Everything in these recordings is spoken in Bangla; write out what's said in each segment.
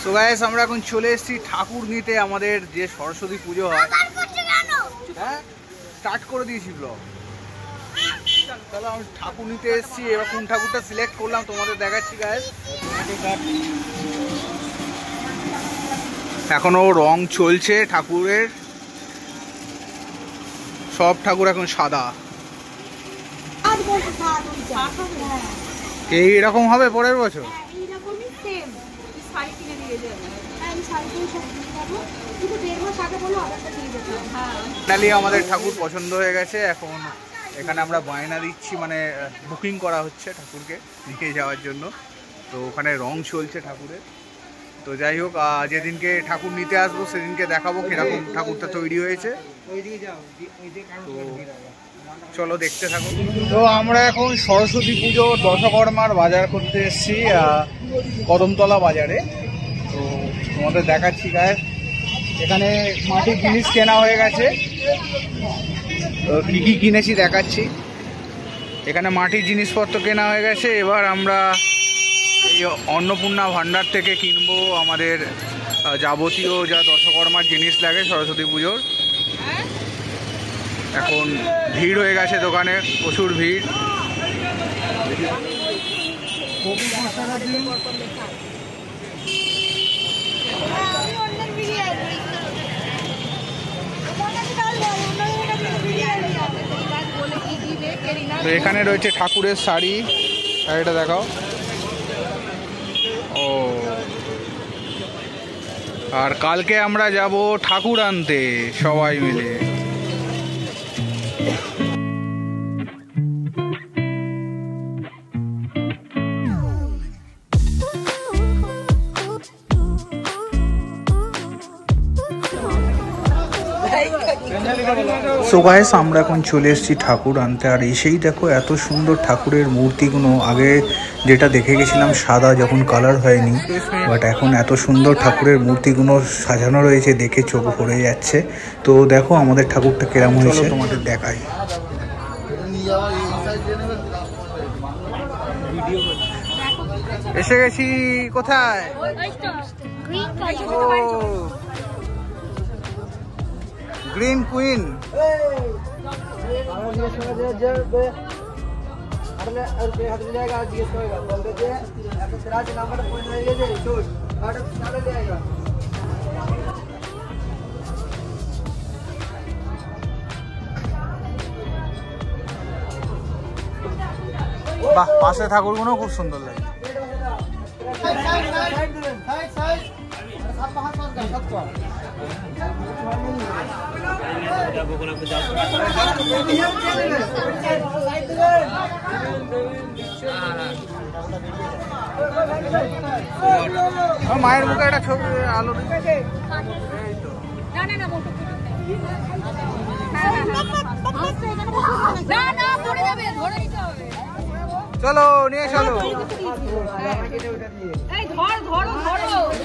সো গাইস আমরা এখন চলে এসেছি ঠাকুর নিতে। আমাদের যে সরস্বতী পুজো হয়, হ্যাঁ স্টার্ট করে দিয়েছি ব্লগ। তাহলে আমি ঠাকুর নিতে এসেছি, এবার কোন ঠাকুরটা সিলেক্ট করলাম তোমাদের দেখাচ্ছি গাইস। এখনো রং চলছে ঠাকুরের, সব ঠাকুর এখন সাদা। এইরকম হবে পরের বছর। আমাদের ঠাকুর পছন্দ হয়ে গেছে। এখন এখানে আমরা বায়না দিচ্ছি, মানে বুকিং করা হচ্ছে ঠাকুরকে নিয়ে যাওয়ার জন্য। তো ওখানে রং চলছে ঠাকুরের। তো যাই হোক, যেদিনকে ঠাকুর নিতে আসবো সেদিনকে দেখাবো কিরকম ঠাকুরটা তৈরি হয়েছে। তো চলো দেখতে থাকো। তো আমরা এখন সরস্বতী পুজো দশকর্মার বাজার করতে এসেছি কদমতলা বাজারে। তো তোমাদের দেখাচ্ছি গায়ে, এখানে মাটির জিনিস কেনা হয়ে গেছে। তো কী কী কিনেছি দেখাচ্ছি। এখানে মাটির জিনিসপত্র কেনা হয়ে গেছে। এবার আমরা এই অন্নপূর্ণা ভাণ্ডার থেকে কিনবো আমাদের যাবতীয় যা দশকর্মার জিনিস লাগে সরস্বতী পুজোর। এখন ভিড় হয়ে গেছে দোকানে, প্রচুর ভিড়। তো এখানে রয়েছে ঠাকুরের শাড়ি, শাড়িটা দেখাও। ও আর কালকে আমরা যাব ঠাকুর আনতে সবাই মিলে। সো গাইস আমরা এখন চলে এসেছি ঠাকুর আনতে। আর এসেই দেখো এত সুন্দর ঠাকুরের মূর্তিগুলো। আগে যেটা দেখে গেছিলাম সাদা, যখন কালার হয়নি, বাট এখন এত সুন্দর ঠাকুরের মূর্তিগুলো সাজানো রয়েছে, দেখে চোখ ভরে যাচ্ছে। তো দেখো আমাদের ঠাকুরটা কেরম হয়েছে তোমাদের দেখাই। এসে গেছি কোথায়? Green queen. বাহ, পাশে ঠাকুরগুলো খুব সুন্দর লাগে। মায়ের মুখে একটা ছবি আলো। চলো নিয়ে চলো।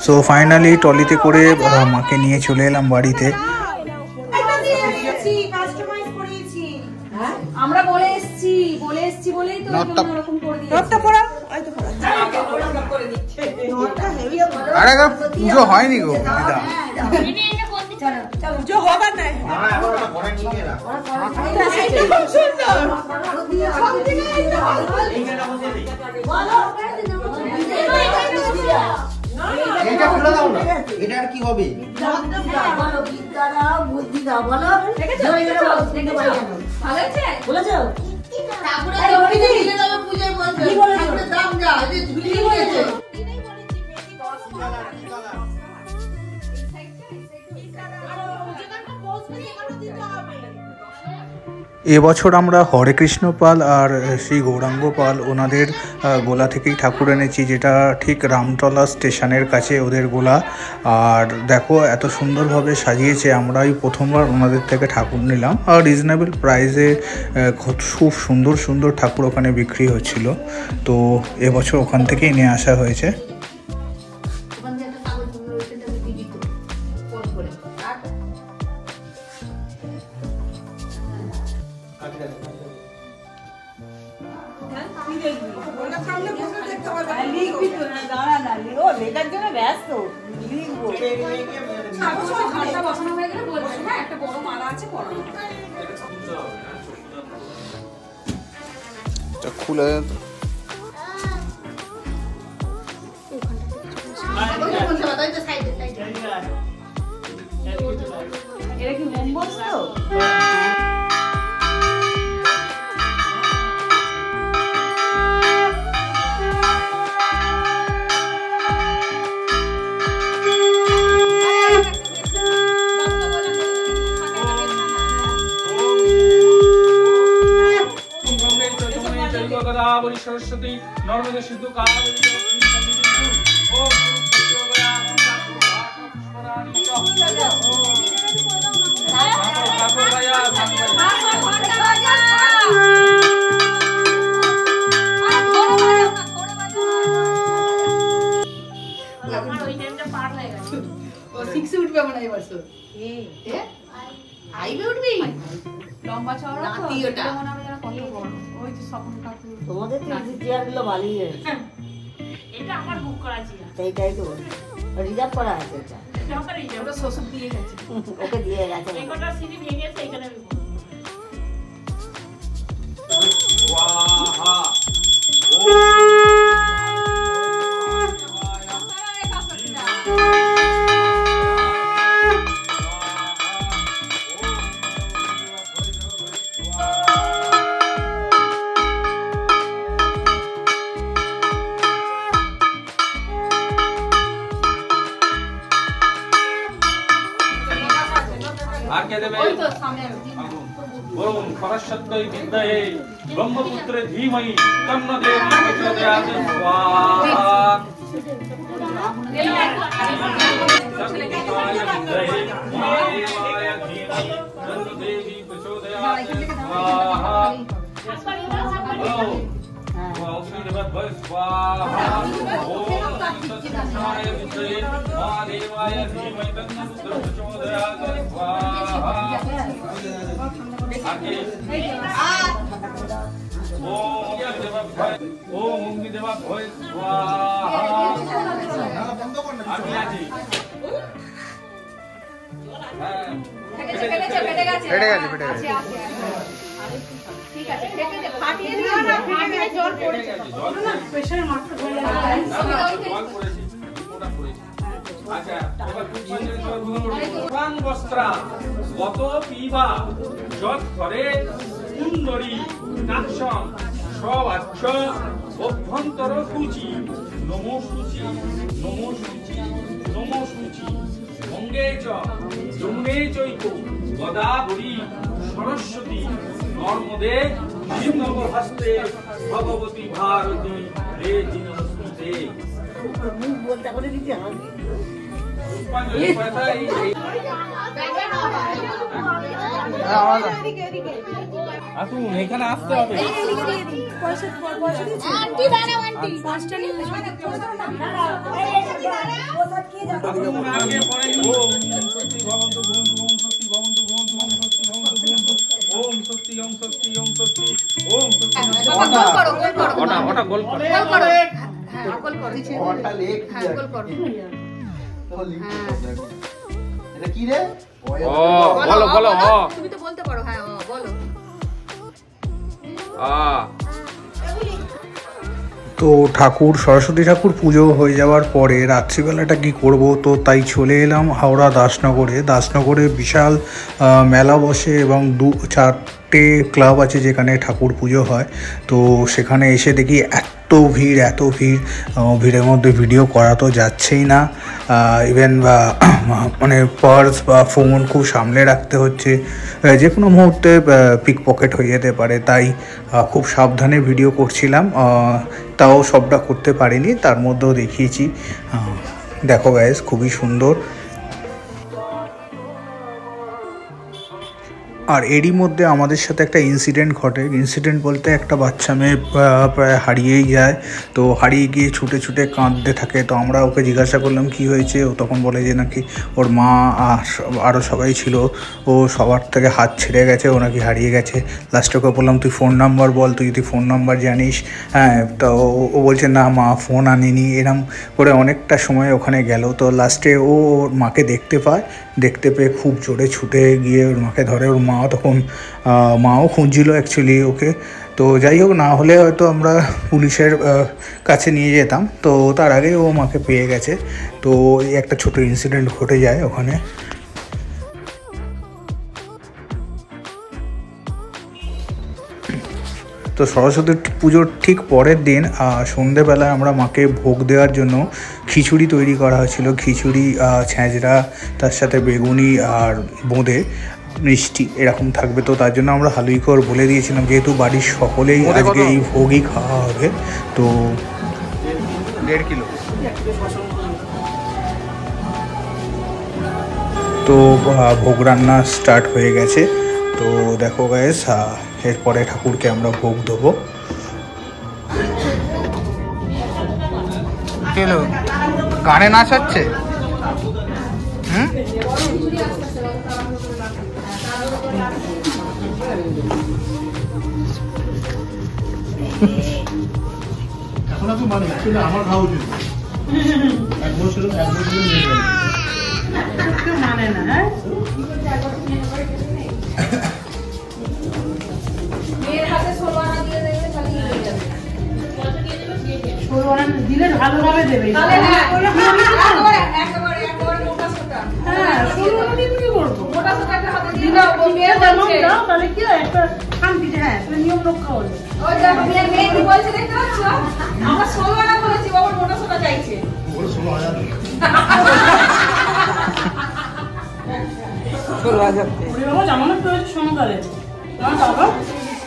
সো ফাইনালি ট্রলিতে করে মাকে নিয়ে চলে এলাম বাড়িতে। আমরা বলে এসেছি বলেই তো এরকম করে দিয়েছি। নটটা পড়া হয়তো পড়া করে দিচ্ছে। নটটা হেভি। আরে পুজো হয়নি গো দিদা। চলো চলো পুজো হবার নাই। না এখন ওটা পড়া নিয়ে এলা। এটা খুব সুন্দর। সব দিকে এটা ভালো। এইটা বসে দিই। বলো এটা খুলে দাও না। এটা আর কি হবে? বলো বিদ্যা দাও, বুদ্ধি দাও, বলো। জোরে জোরে বলো, দেখে ভাই জানো। ভালো আছে? বলেছো? ঠাকুরের ধরে দিলে যাবে পূজায় বলছো। ঠাকুরের দাম যা, এই ঝুলি বলেছো। দিনেই বলেছি বেশি 10 টাকা। এবছর আমরা হরে কৃষ্ণ পাল আর শ্রী গৌরাঙ্গ পাল ওনাদের গোলা থেকেই ঠাকুর এনেছি, যেটা ঠিক রামতলা স্টেশনের কাছে ওদের গোলা। আর দেখো এত সুন্দরভাবে সাজিয়েছে, আমরাই প্রথমবার ওনাদের থেকে ঠাকুর নিলাম। আর রিজনেবল প্রাইসে খুব সুন্দর সুন্দর ঠাকুর ওখানে বিক্রি হচ্ছিল। তো এবছর ওখান থেকেই নিয়ে আসা হয়েছে। লিখবি তো না, দাঁড়া না, ও লেখার জন্য ব্যস্ত। ঘরটা বসানো হয়ে গেলে বলবেন, হ্যাঁ একটা বড় মালা আছে পরানো। খুলে এটা কি মোমবাতি তো? सरस्वती नर्मदे सिंधु कावेरी উঠবে মনে হয় বছর আইবে উঠবি লম্বা চওড়া তো নাতিওটা। মনে হবে যেন কত বড়। ওই যে স্বপন কাকু। তোমাদের তো ইজি চেয়ার গুলো ভালোই হয়েছে। এটা আমার বুক করা ছিল। সেইটাই তো রিজার্ভ করা আছে এটা। ওটা শ্বশুর দিয়ে গেছে। ওকে দিয়ে গেছে। এই কটা সিঁড়ি ভেঙেছে এখানে আমি বলবো। स्वाहा আর কে দেবে ওই তো সামনে ओम सरस्वती विद्महे ब्रह्मपुत्रे धीमहि तन्नो देवी प्रचोदयात् स्वाहा सरस्वती विद्महे महादेवाय धीमहि तन्नो देवी प्रचोदयात् स्वाहा ओम अग्निदेवताय स्वाहा ओम सत्यनारायणाय विद्महे महादेवाय धीमहि तन्नो प्रचोदयात् स्वाहा आगे ओम अग्निदेवा भय स्वाहा आगे आजी ফেটে গেছে ফেটে গেছে, ফেটে গেছে। ঠিক আছে ফেটে দে ফাটিয়ে দিও না ফাটিয়ে জল পড়েছে না প্রেসার মারতে ধরে জল পড়েছে ওটা পড়েছে আচ্ছা এবার পুরাণ বস্ত্রা কত পিবা যত করে সুন্দরী কাঞ্চন সব আচ্ছ অভ্যন্তর কুচি নমো সূচি নমো সূচি নমো সূচি গঙ্গে চ যমুনে চৈক গদাবরী সরস্বতী নর্মদে সিন্ধু হস্তে ভগবতী ভারতী রে জিনস্মিতে মুখ বলতে করে দিতে হবে। এখানে আসতে হবে ওম শক্তি ওম শক্তি ওম শক্তি ওম শক্তি ওটা গোল করো ওটা লেখ এটা কি রে ও বলো বলো ও তুমি তো বলতে পারো হ্যাঁ বলো তো ঠাকুর সরস্বতী ঠাকুর পুজো হয়ে যাওয়ার পরে রাত্রিবেলাটা কি করব, তো তাই চলে এলাম হাওড়া দাসনগরে বিশাল মেলা বসে এবং 2-4টে ক্লাব আছে যেখানে ঠাকুর পুজো হয়। তো সেখানে এসে দেখি এত ভিড়, ভিড়ের মধ্যে ভিডিও করা তো যাচ্ছেই না। ইভেন মানে পার্স বা ফোন খুব সামলে রাখতে হচ্ছে, যে কোনো মুহূর্তে পিক পকেট হয়ে যেতে পারে, তাই খুব সাবধানে ভিডিও করছিলাম। তাও সবটা করতে পারিনি, তার মধ্যেও দেখিয়েছি। দেখো গাইস, খুবই সুন্দর। আর এরই মধ্যে আমাদের সাথে একটা ইনসিডেন্ট ঘটে। ইনসিডেন্ট বলতে একটা বাচ্চা মেয়ে প্রায় হারিয়েই যায়। তো হারিয়ে গিয়ে ছুটে ছুটে কাঁদতে থাকে। তো আমরা ওকে জিজ্ঞাসা করলাম কি হয়েছে। ও তখন বলে যে নাকি ওর মা আর আরও সবাই ছিল, ও সবার থেকে হাত ছেড়ে গেছে, ও নাকি হারিয়ে গেছে। লাস্টে ওকে বললাম তুই ফোন নাম্বার বল, তুই যদি ফোন নাম্বার জানিস। হ্যাঁ, তো ও বলছে না মা ফোন আনিনি। এরম করে অনেকটা সময় ওখানে গেল। তো লাস্টে ও ওর মাকে দেখতে পায়, দেখতে পেয়ে খুব জোরে ছুটে গিয়ে ওর মাকে ধরে। ওর মা তখন মাও খুঁজছিল অ্যাকচুয়ালি ওকে। তো যাই হোক, না হলে হয়তো আমরা পুলিশের কাছে নিয়ে যেতাম। তো তার আগে ও মাকে পেয়ে গেছে। তো এই একটা ছোট ইনসিডেন্ট ঘটে যায় ওখানে। তো সরস্বতী পুজোর ঠিক পরের দিন সন্ধেবেলায় আমরা মাকে ভোগ দেওয়ার জন্য খিচুড়ি তৈরি করা হয়েছিল। খিচুড়ি, ছ্যাঁচড়া, তার সাথে বেগুনি আর বোঁদে, মিষ্টি এরকম থাকবে। তো তার জন্য আমরা হালুইকর বলে দিয়েছিলাম, যেহেতু বাড়ির সকলেই আজকে এই ভোগই খাওয়া হবে। তো 1.5 কিলো। তো ভোগ রান্না স্টার্ট হয়ে গেছে। তো দেখো গাইস, এরপরে ঠাকুরকে আমরা ভোগ দেবো। গানে নাচ হচ্ছে। আমার খাওয়া উচিত মানে না। হ্যাঁ, দিলে ভালোভাবে দেবে। তাহলে কি একটা শান্তি, হ্যাঁ নিয়ম রক্ষা হলো। জামানো প্রয়োজন সংকালে।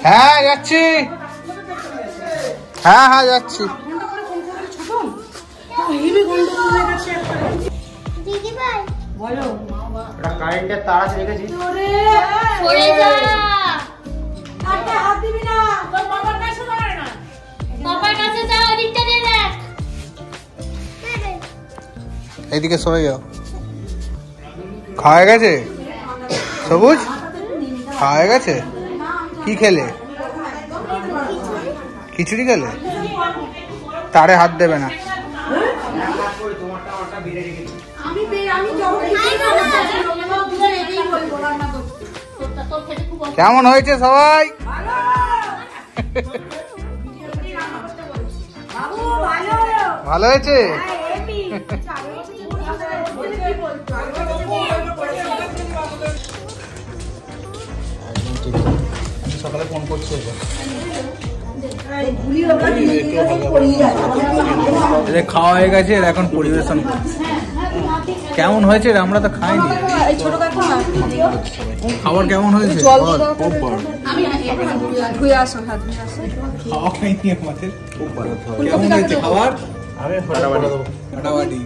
হ্যাঁ যাচ্ছি, হ্যাঁ হ্যাঁ যাচ্ছি। কারেন্টের তার আছে রেখেছি। এইদিকে সরে যাও। খাওয়া গেছে সবুজ? খাওয়া গেছে? কি খেলে? খিচুড়ি খেলে? তারে হাত দেবে না। কেমন হয়েছে সবাই? ভালো হয়েছে? সকালে ফোন করছে। খাওয়া হয়ে গেছে, এখন পরিবেশন। কেমন হয়েছে? আমরা তো খাইনি। খাবার কেমন হয়েছে? খাওয়া খাইনি আমাদের। কেমন হয়েছে খাবার? ফাটাফাটি।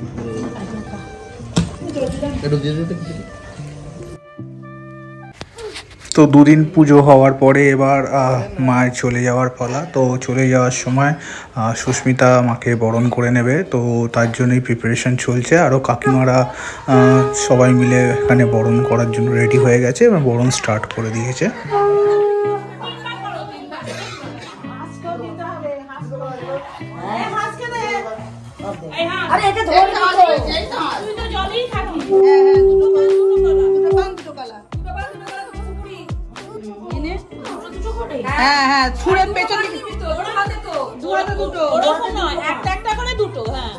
তো দুদিন পুজো হওয়ার পরে এবার মায়ের চলে যাওয়ার পালা। তো চলে যাওয়ার সময় সুস্মিতা মাকে বরণ করে নেবে। তো তার জন্যই প্রিপারেশন চলছে। আরও কাকিমারা সবাই মিলে এখানে বরণ করার জন্য রেডি হয়ে গেছে এবং বরণ স্টার্ট করে দিয়েছে। হ্যাঁ হ্যাঁ, ছুঁড়ের পেছনে দু হাতে দুটো, ওরকম নয়, একটা একটা করে দুটো। হ্যাঁ,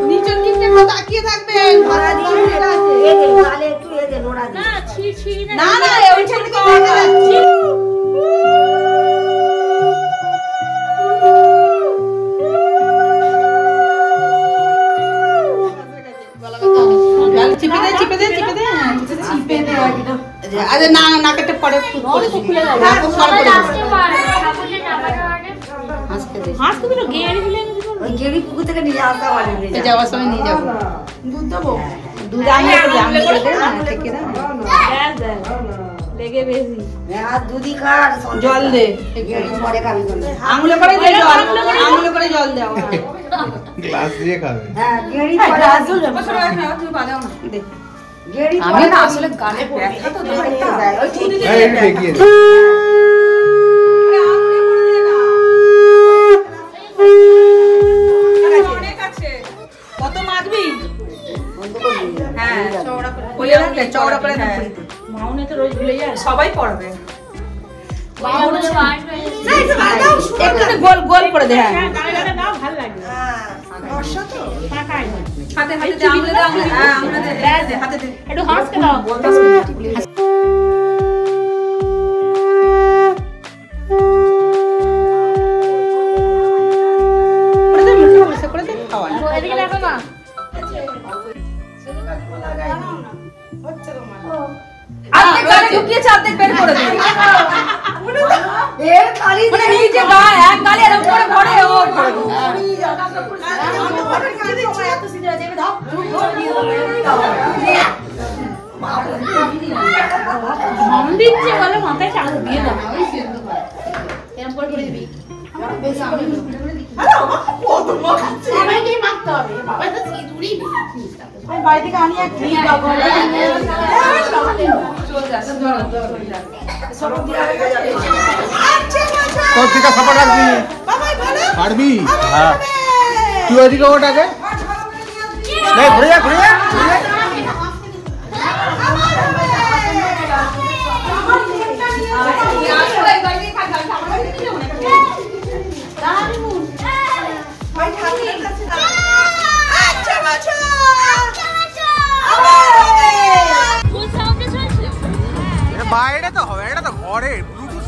নিচের দিকটা তাকিয়ে থাকবেন। না না, ওইখান থেকে দেখা যাচ্ছে। আরে না না কেটে পরে খুলে যাবে হাঁস তো গেড়ি গুলো ওই গেড়ি পুকুর থেকে নিয়ে আসতে পারি যাওয়ার সময় নিয়ে যাবো দুধ দেবো দুধ আমি লেগে বেশি আর দুধই খার জল দে গেড়ি পরে খাবি আঙুলে করে দে জল আঙুলে করে জল দাও গ্লাস দিয়ে খাবে। হ্যাঁ গেড়ি পরে দে গেড়ি আমি না আসলে গালে ব্যথা তো ওই ঠিক হ্যাঁ, একটু দেখিয়ে দে। কত মাখবি বন্ধ করে দিই হ্যাঁ চওড়া করে মাউনে তো রোজ ভুলে যায় সবাই পড়বে একটু গোল গোল করে দে হ্যাঁ ভালো লাগে হাতে হাতে দে আঙুলে দাও হ্যাঁ আঙুলে দে হাতে দে একটু হাসকে দাও করে দে খাওয়া এদিকে দেখো না আজকে গালে ঢুকিয়ে চাপতে বের করে দে এর খালি মানে নিচে গা এক গালে এরকম করে ভরে ও ভরে মন দিচ্ছে বলে মাথায় চাল দিয়ে দাও এরকম করে করে দিবি বেশি করে কত মাখাচ্ছে আমাকে মাখতে হবে বাবা তো সিঁদুরি আমি বাড়ি থেকে আনি এক ঠিক বাবা চল যা সব দিয়ে আগে তোর দিকে সাপোর্ট রাখবি বাবা বলো পারবি হ্যাঁ তুই ওদিকে ওটাকে এই ঘুরে যা ঘুরে যা বাইরে তো হবে, এটা তো ঘরে ব্লুটুথ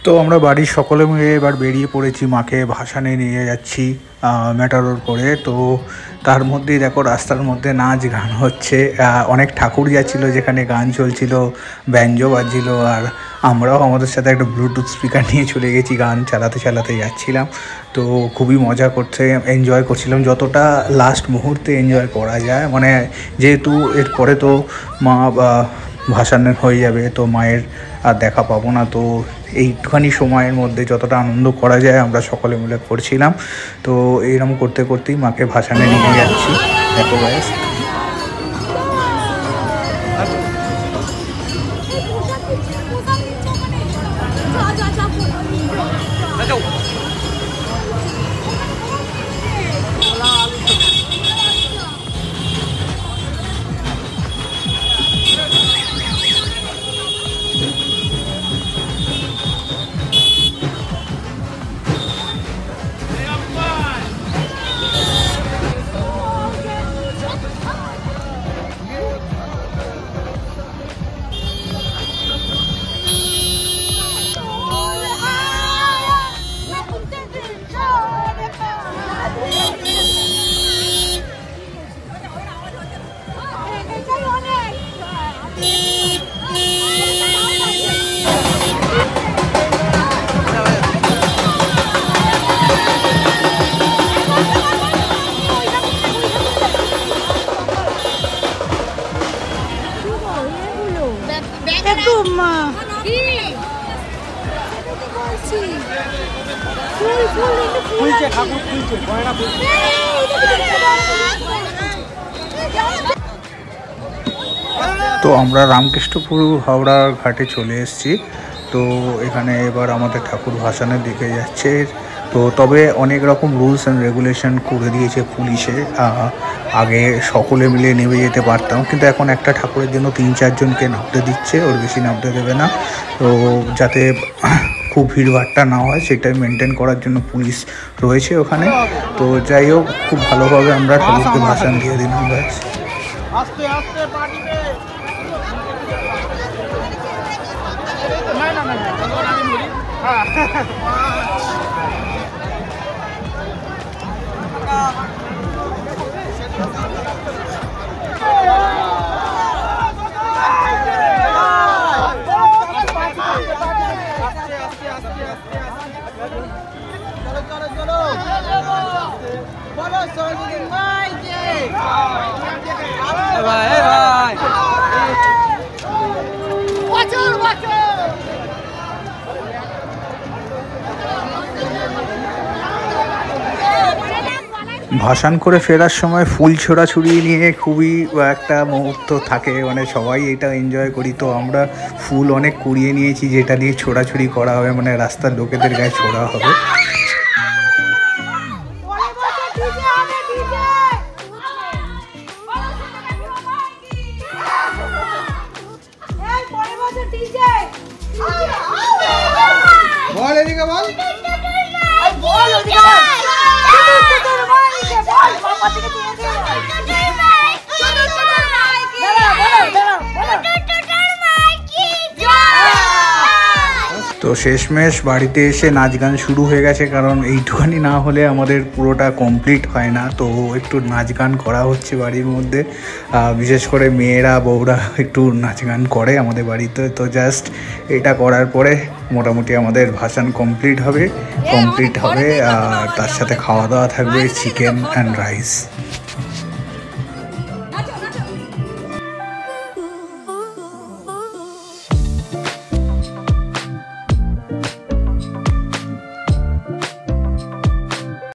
তো আমরা বাড়ির সকলে মিলে এবার বেরিয়ে পড়েছি, মাকে ভাসানে নিয়ে যাচ্ছি ম্যাটাডোর করে। তো তার মধ্যেই দেখো রাস্তার মধ্যে নাচ গান হচ্ছে, অনেক ঠাকুর যাচ্ছিলো যেখানে গান চলছিল, ব্যঞ্জো বাজছিল, আর আমরাও আমাদের সাথে একটা ব্লুটুথ স্পিকার নিয়ে চলে গেছি, গান চালাতে চালাতে যাচ্ছিলাম। তো খুবই মজা করছে, এনজয় করছিলাম যতটা লাস্ট মুহূর্তে এনজয় করা যায়, মানে যেহেতু এরপরে তো মা ভাসানের হয়ে যাবে, তো মায়ের আর দেখা পাবো না, তো এইটুখানি সময়ের মধ্যে যতটা আনন্দ করা যায় আমরা সকলে মিলে করছিলাম। তো এইরকম করতে করতেই মাকে ভাসানে নিয়ে যাচ্ছি। দেখো গাইস, খুলছে ঠাকুর খুলছে, গয়না খুলছে। তো আমরা রামকৃষ্ণপুর হাওড়া ঘাটে চলে এসেছি। তো এখানে এবার আমাদের ঠাকুর ভাসানের দিকে যাচ্ছে। তো তবে অনেক রকম রুলস অ্যান্ড রেগুলেশন করে দিয়েছে পুলিশে, আগে সকলে মিলে নেমে যেতে পারতাম, কিন্তু এখন একটা ঠাকুরের জন্য 3-4 জনকে নামতে দিচ্ছে, ওর বেশি নামতে দেবে না। তো যাতে খুব ভিড়ভাট্টা না হয় সেটাই মেনটেন করার জন্য পুলিশ রয়েছে ওখানে। তো যাই হোক, খুব ভালোভাবে আমরা ঠাকুরকে ভাসান দিয়ে দিলাম। আস্তে আস্তে পাঠিয়ে ভাসান করে ফেরার সময় ফুল ছোড়াছুড়ি নিয়ে খুবই একটা মুহূর্ত থাকে, মানে সবাই এটা এনজয় করি। তো আমরা ফুল অনেক কুড়িয়ে নিয়েছি যেটা দিয়ে ছোড়াছুড়ি করা হবে, মানে রাস্তার লোকেদের গায়ে ছোড়া হবে। বল এদিকে বল। তো শেষমেশ বাড়িতে এসে নাচ গান শুরু হয়ে গেছে, কারণ এইটুখানি না হলে আমাদের পুরোটা কমপ্লিট হয় না। তো একটু নাচ গান করা হচ্ছে বাড়ির মধ্যে, বিশেষ করে মেয়েরা বউরা একটু নাচ গান করে আমাদের বাড়িতে। তো জাস্ট এটা করার পরে মোটামুটি আমাদের ভাসান কমপ্লিট হবে আর তার সাথে খাওয়া দাওয়া থাকবে চিকেন অ্যান্ড রাইস।